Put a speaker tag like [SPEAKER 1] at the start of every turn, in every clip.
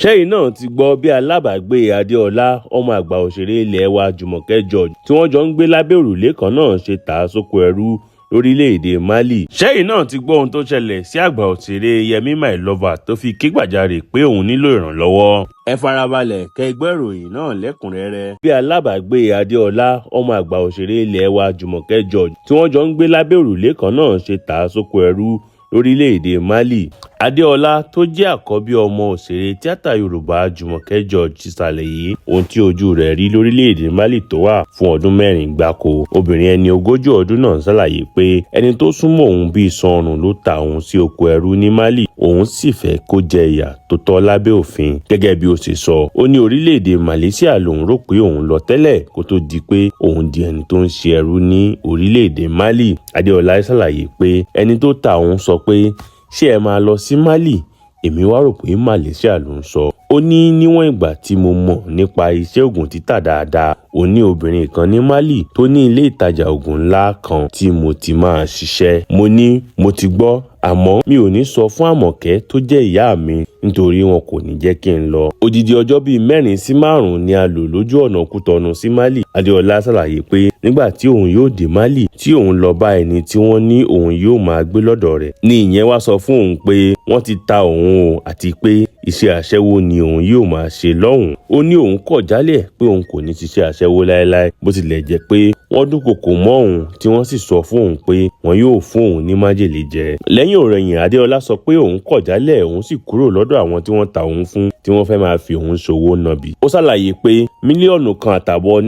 [SPEAKER 1] Ṣeyin náà ti gbọ́ bí Alabagbe Adeọla Ọmọ àgbà òṣèré ilẹ̀ wa Jumoke George tí wọ́n jọ ń gbé lábẹ́ òrùlé kan náà ṣe tà Soko Eru lórílẹ̀ Ede Mali. Ṣeyin náà ti gbọ́ ohun tó ṣẹlẹ̀ sí àgbà òṣèré Yemi My Lover tó fi ké gbàjarè pé òun nílò ìrànlọ́wọ́. Ẹ farabalẹ̀ kẹ́ gbọ́ ìròyìn náà lẹ́kùnrẹ́rẹ́. Bí Alabagbe Adeọla Ọmọ àgbà òṣèré ilẹ̀ wa Jumoke George tí wọ́n jọ ń gbé lábẹ́ òrùlé kan náà ṣe tà Soko Eru lórílẹ̀ Ede Mali. Adeọla tó jẹ́ àkọ́bí ọmọ òṣèré tíátà Yorùbá Jumoke George ti ṣàlàyé ohun tí ojú rẹ̀ rí lórílẹ̀ Ede Mali tó wà fún ọdún 4 gbáko. Obìnrin ẹni 40 ọdún náà ṣàlàyé pé ẹni tó súnmọ́ òun bíi sọrùn ló ta òun sí oko ẹrú ní Mali. Òun sì fẹ́ kó jẹ ìyà tó tọ́ lábẹ́ òfin. Gẹ́gẹ́ bí ó ṣe sọ, ó ní orílẹ̀ Èdè Malaysia lòun rò pé òun lọ tẹ́lẹ̀ kó tó di pé òun di ẹni tó ń ṣe ẹrú ní orílẹ̀ Èdè Mali. Adeọla ṣàlàyé pé ẹni tó ta òun sọ pé ṣé ẹ máa lọ sí Mali? Èmi wá rò pé Malaysia ló ń sọ. Ó ní níwọ̀n ìgbà tí mo mọ̀ nípa iṣẹ́ ògùn títà dáadáa, ó ní obìnrin kan ní Mali tó ní ilé ìtajà ògùn ńlá kan tí mo ti máa ṣiṣẹ́. Mo ní mo ti gbọ́, àmọ́ mi ò ní sọ fún Àmọ̀kẹ́ tó jẹ́ ìyá mi nítorí wọn kò ní jẹ́ kí n lọ. Odidi ọjọ́ bíi 4 sí 5 ni a lò lójú ọ̀nà Kútọ̀nù sí Mali. Adeọla ṣàlàyé pé nígbà tí òun yóò dé Mali tí òun lọ bá ẹni tí wọ́n ní òun yóò máa gbé lọ́dọ̀ rẹ̀ ni ìyẹn wá sọ fún òun pé wọ́n ti ta òun o àti pé iṣẹ́ aṣẹ́wó ni òun yóò máa ṣe lọ́hùn. Ó ní òun kọ̀ jálẹ̀ pé òun kò ní ṣiṣẹ́ aṣẹ́wó láéláé bó tilẹ̀ jẹ́ pé wọ́n dúnkòkò mọ́ òun tí wọ́n sì sọ fún òun pé wọn yóò fún òun ní májèlé jẹ. Lẹ́yìn ọ̀rẹ̀yìn Adeọla sọ pé òun kọ̀ jálẹ̀ òun sì kúrò lọ́dọ̀ àwọn tí wọ́n ta òun fún tí wọ́n fẹ́ máa fi òun ṣòwò nàbì. Ó ṣàlàyé pé 1.5 mílíọ̀nù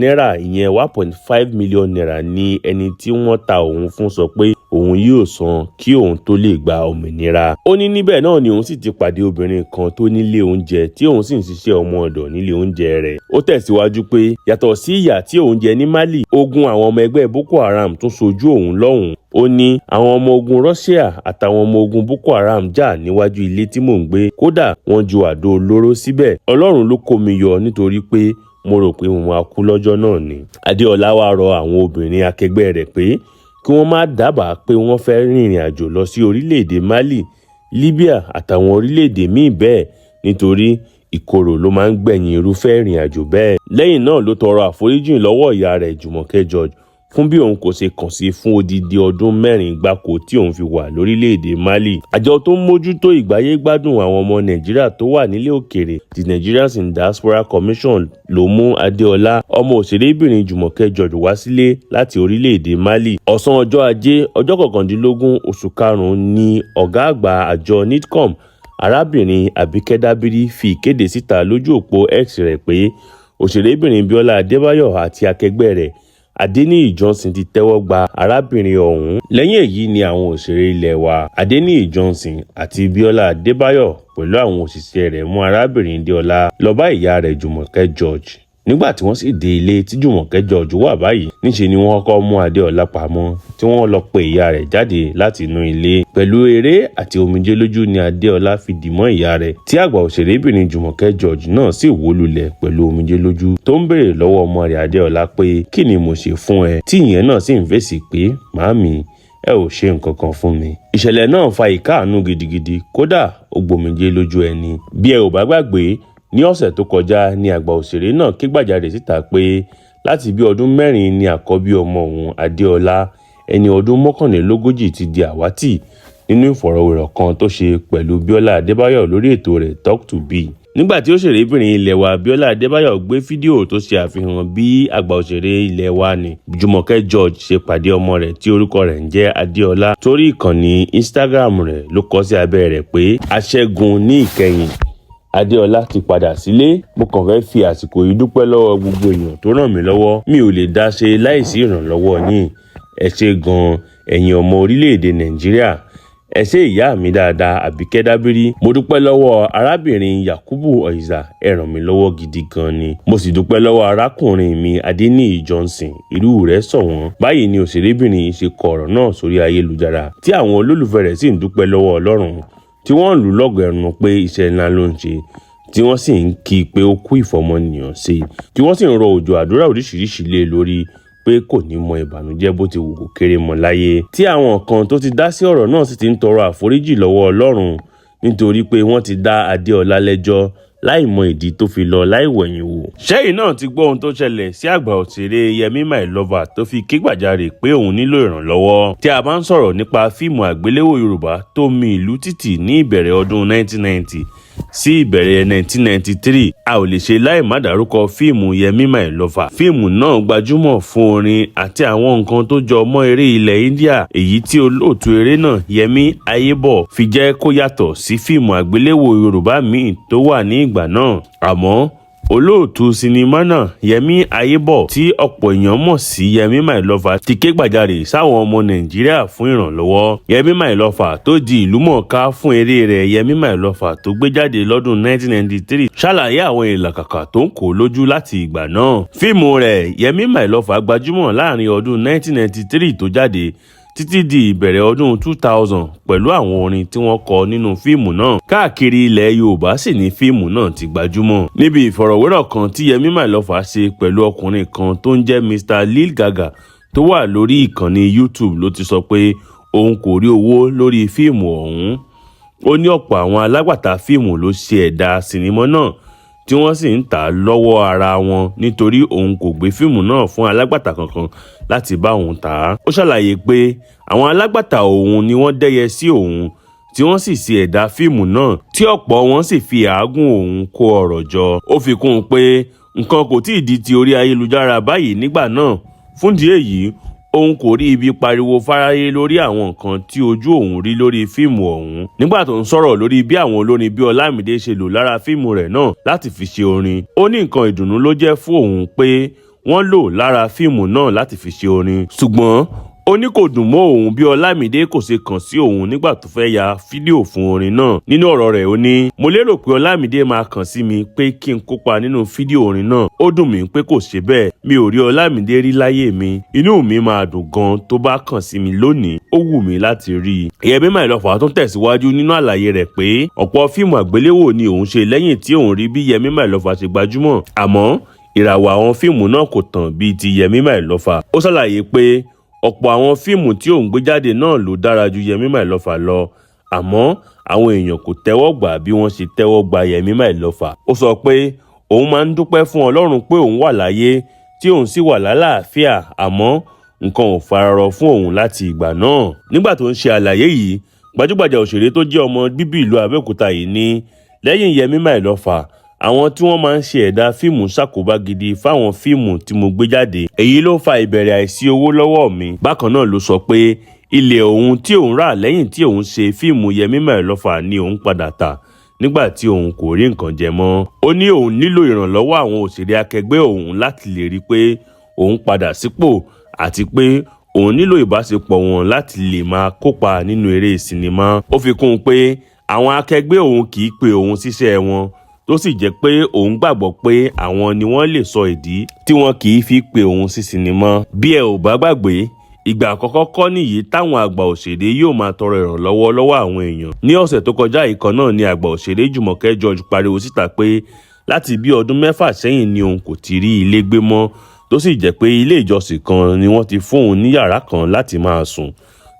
[SPEAKER 1] náírà ìyẹn 1.5 million naira ni ẹni tí wọ́n ta òun fún sọ pé òun yóò san kí òun tó lè gba òmìnira. Ó ní níbẹ̀ náà ni òun sì ti pàdé obìnrin kan tó nílé oúnjẹ tí òun sì ń ṣiṣẹ́ ọmọ ọ̀dọ̀ nílé oúnjẹ rẹ̀. Ó tẹ̀síwájú pé yàtọ̀ sí ìyà tí òun jẹ ní Mali, ogun àwọn ọmọ ẹgbẹ́ Boko Haram tún sojú òun lọ́hùn. Ó ní àwọn ọmọ ogun Russia àtàwọn ọmọ ogun Boko Haram jà níwájú ilé tí mò ń gbé, kódà wọ́n ju àdó olóró síbẹ̀. Ọlọ́run ló kó mi yọ nítorí pé mo rò pé mo máa kú lọ́jọ́ náà ni. Adeọla wá rọ àwọn obìnrin akẹgbẹ́ rẹ̀ pé kí wọ́n má dábàá pé wọ́n fẹ́ rìnrìn àjò lọ sí orílẹ̀-èdè Mali, Libya àtàwọn orílẹ̀-èdè míì bẹ́ẹ̀ nítorí ìkorò ló máa ń gbẹ̀yìn irúfẹ́ ìrìn àjò bẹ́ẹ̀. Lẹ́yìn náà ló tọrọ àforíjìn lọ́wọ́ ìyá rẹ̀ Jumoke George fún bí òun kò ṣe kàn sí fún odidi ọdún 4 gbáko tí òun fi wà lórílẹ̀-èdè Mali. Àjọ tó ń mójútó ìgbáyé gbádùn àwọn ọmọ Nàìjíríà tó wà nílé òkèèrè, the Nigerians in Diaspora Commission, ló mú Adeọla ọmọ òṣèrébìnrin Jumoke George wá sílé láti orílẹ̀-èdè Mali. Ọ̀sán ọjọ́ Ajé ọjọ́ 19 oṣù karùn-ún ni ọ̀gá àgbà àjọ NIDCOM arábìnrin Àbíkẹ́ Dábírí fi ìkéde síta lójú òpó X rẹ̀ pé òṣèrébìnrin Bíọ́lá Adébáyọ̀ àti akẹgbẹ́ rẹ̀ Adeniyi Johnson ti tẹ́wọ́ gba arábìnrin ọ̀hún. Lẹ́yìn èyí ni àwọn òṣèré ilẹ̀ wa Adeniyi Johnson àti Bíọ́lá Adébáyọ̀ pẹ̀lú àwọn òṣìṣẹ́ rẹ̀ mú arábìnrin Adeọla lọ bá ìyá rẹ̀ Jumoke George. Nígbà tí wọ́n sì dé ilé tí Jumoke George wà báyìí, níṣe ni wọ́n kọ́kọ́ mú Adeọla pamọ́ tí wọ́n lọ pe ìyá rẹ̀ jáde láti inú ilé. Pẹ̀lú eré àti omijé lójú ni Adeọla fi dì mọ́ ìyá rẹ̀ tí àgbà òṣèrébìnrin Jumoke George náà sì wó lulẹ̀ pẹ̀lú omijé lójú tó ń béèrè lọ́wọ́ ọmọ rẹ̀ Adeọla pé kí ni mo ṣe fún ẹ, tí ìyẹn náà sì ń fèsì pé màámi ẹ ò ṣe nǹkan kan fún mi. Ìṣẹ̀lẹ̀ náà fa ìkáàánú gidigidi, kódà ó gbomijé lójú ẹni. Bí ẹ ò bá gbàgbé, ní ọ̀sẹ̀ tó kọjá ni àgbà òṣèré náà ké gbàjarè síta pé láti bí ọdún 4 ni àkọ́bí ọmọ òun Adeọla ẹni ọdún 39 ti di àwátì nínú ìfọ̀rọ̀wérọ̀ kan tó ṣe pẹ̀lú Bíọ́lá Adébáyọ̀ lórí ètò rẹ̀ Talk to Be. Nígbà tí òṣèrébìnrin ilẹ̀ wa Bíọ́lá Adébáyọ̀ gbé fídíò tó ṣe àfihàn bí àgbà òṣèré ilẹ̀ wa ni Jumoke George ṣe pàdé ọmọ rẹ̀ tí orúkọ rẹ̀ ń jẹ́ Adeọla torí ìkànnì Instagram rẹ̀ ló kọ sí abẹ́ rẹ̀ pé aṣẹ́gun ní ìkẹyìn, Adeọla ti padà sílé. Mo kàn fẹ́ fi àsìkò yìí dúpẹ́ lọ́wọ́ gbogbo èèyàn tó ràn mí lọ́wọ́. Mi ò lè dá ṣe láìsí ìrànlọ́wọ́ yín. Ẹ ṣé gan-an ẹ̀yin ọmọ orílẹ̀-èdè Nàìjíríà. Ẹ ṣé ìyá mi dáadáa Àbíkẹ́ Dábírí. Mo dúpẹ́ lọ́wọ́ arábìnrin Yakubu Oiza, ẹ ràn mí lọ́wọ́ gidi gan ni. Mo sì dúpẹ́ lọ́wọ́ arákùnrin mi Adeniyi Johnson, irú rẹ̀ ṣọ̀wọ́n. Báyìí ni òṣèrébìnrin ṣe kọ ọ̀rọ̀ náà sórí ayélujára tí àwọn olólùfẹ́ rẹ̀ sì ń dúpẹ́ lọ́wọ́ Ọlọ́run tí wọ́n lù lọ́gọ̀ ẹnu pé iṣẹ́ ńlá ló ń ṣe, tí wọ́n sì ń kí pé ó kú ìfọmọnìyàn ṣe, tí wọ́n sì ń rọ òjò àdúrà oríṣiríṣi lé lórí pé kò ní mọ ìbànújẹ́ bó ti wù kó kéré mọ́ láyé. Tí àwọn kan tó ti dá sí ọ̀rọ̀ náà sì ti ń tọrọ àforíjì lọ́wọ́ Ọlọ́run nítorí pé wọ́n ti dá Adeọla lẹ́jọ́ láì mọ ìdí tó fi lọ láì wẹ̀yìn wò. Ṣeyin náà ti gbọ́ ohun tó ṣẹlẹ̀ sí àgbà òṣèré Yemi My Lover tó fi ké gbàjarè pé òun nílò ìrànlọ́wọ́. Tí a bá ń sọ̀rọ̀ nípa fíìmù àgbéléwò Yorùbá tó mì ìlú tìtì ní ìbẹ̀rẹ̀ ọdún 1990 sí ìbẹ̀rẹ̀ 1993, a ò lè ṣe láì má dárúkọ fíìmù Yemi My Lover. Fíìmù náà gbajúmọ̀ fún orin àti àwọn nǹkan tó jọ mọ́ eré ilẹ̀ India, èyí tí olóòtú eré náà Yemi Ayebo fi jẹ́ kó yàtọ̀ sí fíìmù àgbéléwò Yorùbá míì tó wà ní ìgbà náà. Àmọ́ olóòtú sinimá náà Yemi Ayebo tí ọ̀pọ̀ èèyàn mọ̀ sí Yemi My Lover ti ké gbàjarè sáwọn ọmọ Nàìjíríà fún ìrànlọ́wọ́. Yemi My Lover tó di ìlúmọ̀ọ́ká fún eré rẹ̀ Yemi My Lover tó gbé jáde lọ́dún 1993 ṣàlàyé àwọn ìlàkàkà tó ń kó lójú láti ìgbà náà. Fíìmù rẹ̀ Yemi My Lover gbajúmọ̀ láàrin ọdún 1993 tó jáde títí di ìbẹ̀rẹ̀ ọdún 2000 pẹ̀lú àwọn orin tí wọ́n kọ nínú fíìmù náà. Káàkiri ilẹ̀ Yorùbá sì ni fíìmù náà ti gbajúmọ̀. Níbi ìfọ̀rọ̀wérọ̀ kan tí Yemi My Lover ṣe pẹ̀lú ọkùnrin kan tó ń jẹ́ Mr. Lil Gaga tó wà lórí ìkànnì YouTube ló ti sọ pé òun kò rí owó lórí fíìmù ọ̀hún. Ó ní ọ̀pọ̀ àwọn alágbàtà fíìmù ló ṣe ẹ̀dà sinimá náà tí wọ́n sì ń tà lọ́wọ́ ara wọn nítorí òun kò gbé fíìmù náà fún alágbàtà kankan láti bá òun tà á. Ó ṣàlàyé pé àwọn alágbàtà òun ni wọ́n dẹ́yẹ sí òun tí wọ́n sì ṣe ẹ̀dà fíìmù náà tí ọ̀pọ̀ wọn sì fi àágùn òun kó ọ̀rọ̀ jọ. Ó fi kún un pé nǹkan kò tíì di ti orí ayélujára báyìí nígbà náà. Fúndìí èyí, òun kò rí ibi pariwo fáráyé lórí àwọn nǹkan tí ojú òun rí lórí fíìmù ọ̀hún. Nígbà tó ń sọ̀rọ̀ lórí bí àwọn olórin bí Olamide ṣe lò lára fíìmù rẹ̀ náà láti fi ṣe orin, ó ní nǹkan ìdùnnú ló jẹ́ fún òun pé wọ́n lò lára fíìmù náà láti fi ṣe orin. Ṣùgbọ́n ó ní kò dùn mọ́ òun bí Olamide kò ṣe kàn sí òun nígbà tó fẹ́ ya fídíò fún orin náà. Nínú ọ̀rọ̀ rẹ̀ ó ní, mo lérò pé Olamide máa kàn sí mi pé kí n kópa nínú fídíò orin náà. Ó dùn mí pé kò ṣe bẹ́ẹ̀. Mi ò rí Olamide rí láyé mi. Inú mi máa dùn gan tó bá kàn sí mi lónìí. Ó wù mí láti rí i. Yemi My Lover tún tẹ̀síwájú nínú àlàyé rẹ̀ pé ọ̀pọ̀ fíìmù àgbéléwò ni òun ṣe lẹ́yìn tí òun rí bí Yemi My Lover ṣe gbajúmọ̀. Àmọ́ ìràwọ̀ àwọn fíìmù náà kò tàn bíi ti Yemi My Lover. Ó ṣàlàyé pé ọ̀pọ̀ àwọn fíìmù tí òun gbé jáde náà ló dára ju Yemi My Lover lọ, àmọ́ àwọn èèyàn kò tẹ́wọ́ gbà bí wọ́n ṣe tẹ́wọ́ gba Yemi My Lover. Ó sọ pé òun máa ń dúpẹ́ fún Ọlọ́run pé òun wà láyé tí òun sì wà lálàáfíà, àmọ́ nǹkan ò fararọ fún òun láti ìgbà náà. Nígbà tó ń ṣe àlàyé yìí, gbajúgbajà òṣèré tó jẹ́ ọmọ bíbí ìlú Abẹ́òkúta yìí ní lẹ́yìn Yemi My Lover, àwọn tí wọ́n máa ń ṣe ẹ̀dà fíìmù ṣàkóbá gidi fáwọn fíìmù tí mo gbé jáde. Èyí ló fa ìbẹ̀rẹ̀ àìsí owó lọ́wọ́ mi. Bákan náà ló sọ pé ilẹ̀ òun tí òun rà lẹ́yìn tí òun ṣe fíìmù Yemi My Lover ni òun padà tà nígbà tí òun kò rí nǹkan jẹ mọ́. Ó ní òun nílò ìrànlọ́wọ́ àwọn òṣèré akẹgbẹ́ òun láti lè rí pé òun padà sípò àti pé òun nílò ìbáṣepọ̀ wọn láti lè máa kópa nínú eré sinimá. Ó fi kún un pé àwọn akẹgbẹ́ òun kì í pe òun síṣẹ́ wọn, tó sì jẹ́ pé òun gbàgbọ́ pé àwọn ni wọ́n lè sọ ìdí tí wọn kì í fi pe òun sí sinimá. Bí ẹ ò bá gbàgbé, ìgbà àkọ́kọ́ kọ́ nìyí táwọn àgbà òṣèré yóò máa tọrọ ìrànlọ́wọ́ lọ́wọ́ àwọn èèyàn. Ní ọ̀sẹ̀ tó kọjá yìí kan náà ni àgbà òṣèré Jumoke George pariwo síta pé láti bí ọdún 6 sẹ́yìn ni òun kò ti rí ilé gbé mọ́, tó sì jẹ́ pé ilé ìjọsìn kan ni wọ́n ti fún òun ní yàrá kan láti máa sùn.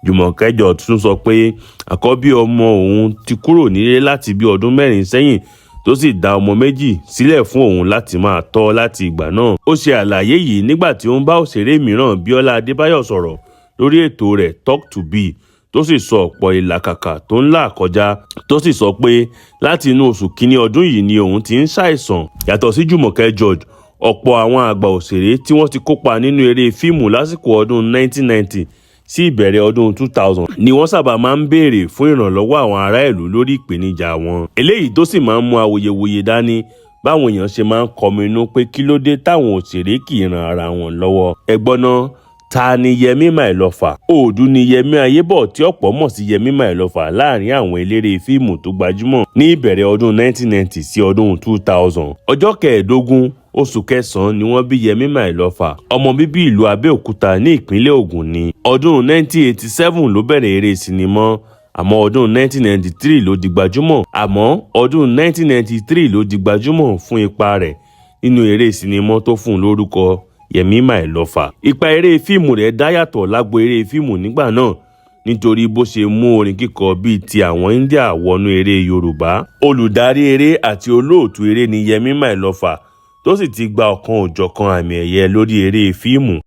[SPEAKER 1] Jumoke George tún sọ pé àkọ́bí ọmọ òun ti kúrò nílé láti bí ọdún 4 sẹ́yìn tó sì dá ọmọ méjì sílẹ̀ fún òun láti máa tọ́ láti ìgbà náà. Ó ṣe àlàyé yìí nígbà tí ó ń bá òṣèré mìíràn Bíọ́lá Adébáyọ̀ sọ̀rọ̀ lórí ètò rẹ̀ Talk to Be, tó sì sọ ọ̀pọ̀ ìlàkàkà tó ń là kọjá, tó sì sọ pé láti inú oṣù kínní ọdún yìí ni òun ti ń ṣàìsàn. Yàtọ̀ sí Jumoke George, ọ̀pọ̀ àwọn àgbà òṣèré tí wọ́n ti kópa nínú eré fíìmù lásìkò ọdún 1990 sí ìbẹ̀rẹ̀ ọdún 2000 ni wọ́n sábà máa ń béèrè fún ìrànlọ́wọ́ àwọn ará ìlú lórí ìpèníjà wọn. Eléyìí tó sì máa ń mú awuyewuye dání báwọn èèyàn ṣe máa ń kọminú pé kí ló dé táwọn òṣèré kì í ran ara wọn lọ́wọ́. Ẹ gbọ́ ná, ta ni Yemi My Lover? Òòdù ni Yemi Ayebo tí ọ̀pọ̀ mọ̀ sí Yemi My Lover láàrin àwọn eléré fíìmù tó gbajúmọ̀ ní ìbẹ̀rẹ̀ ọdún 1990 sí ọdún 2000. Ọjọ́ 15 oṣù kẹsàn-án ni wọ́n bí Yemi My Lover. Ọmọ bíbí ìlú Abẹ́òkúta ní ìpínlẹ̀ Ògùn ni. Ọdún 1987 ló bẹ̀rẹ̀ eré sinimá, àmọ́ ọdún 1993 ló di gbajúmọ̀. Fún ipa rẹ̀ nínú eré sinimá tó fún un lórúkọ Yemi My Lover. Ipa eré fíìmù rẹ̀ dá yàtọ̀ lágbo eré fíìmù nígbà náà nítorí bó ṣe mú orin kíkọ bíi ti àwọn India wọnú eré Yorùbá. Olùdarí eré àti olóòtú eré ni Yemi My Lover tó sì ti gba ọ̀kan òjọ̀kan àmì ẹ̀yẹ lórí eré fíìmù.